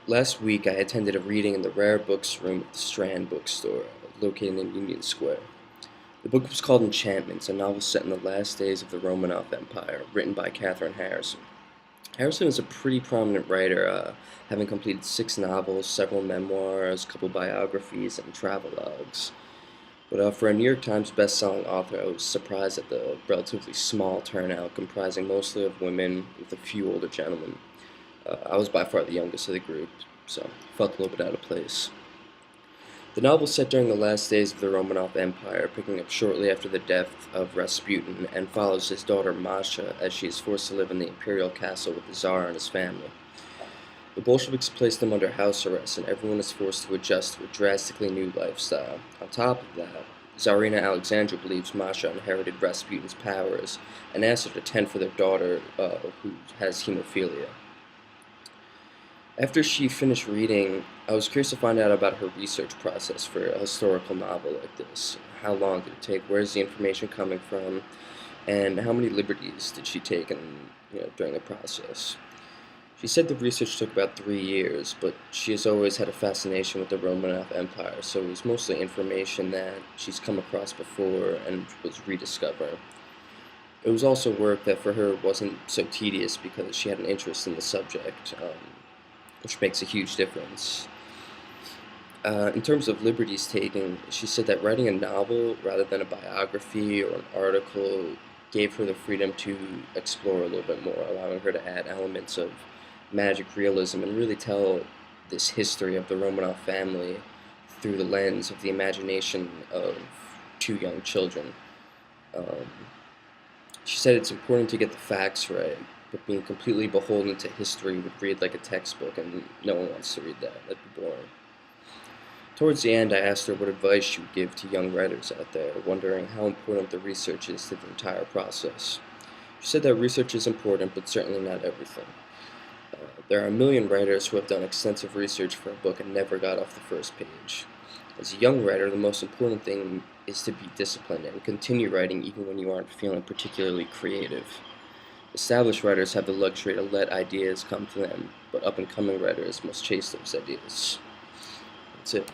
Last week, I attended a reading in the rare books room of the Strand Book Store, located in Union Square. The book was called Enchantments, a novel set in the last days of the Romanov Empire, written by Katherine Harrison. Harrison is a pretty prominent writer, having completed 6 novels, several memoirs, a couple biographies, and travelogues. But for a New York Times best-selling author, I was surprised at the relatively small turnout, comprising mostly of women with a few older gentlemen. I was by far the youngest of the group, so felt a little bit out of place. The novel is set during the last days of the Romanov Empire, picking up shortly after the death of Rasputin, and follows his daughter Masha as she is forced to live in the imperial castle with the Tsar and his family. The Bolsheviks placed them under house arrest, and everyone is forced to adjust to a drastically new lifestyle. On top of that, Tsarina Alexandra believes Masha inherited Rasputin's powers and asks her to tend for their daughter, who has hemophilia. After she finished reading, I was curious to find out about her research process for a historical novel like this. How long did it take? Where's the information coming from? And how many liberties did she take during the process? She said the research took about 3 years, but she has always had a fascination with the Romanov Empire, so it was mostly information that she's come across before and was rediscovering. It was also work that for her wasn't so tedious because she had an interest in the subject, which makes a huge difference. In terms of liberties taken, she said that writing a novel rather than a biography or an article gave her the freedom to explore a little bit more, allowing her to add elements of magic realism and really tell this history of the Romanov family through the lens of the imagination of 2 young children. Um, she said it's important to get the facts right, but being completely beholden to history would read like a textbook, and no one wants to read that. That'd be boring. Towards the end, I asked her what advice she would give to young writers out there, wondering how important the research is to the entire process. She said that research is important, but certainly not everything. There are a million writers who have done extensive research for a book and never got off the first page. As a young writer, the most important thing is to be disciplined and continue writing even when you aren't feeling particularly creative. Established writers have the luxury to let ideas come to them, but up-and-coming writers must chase those ideas. That's it.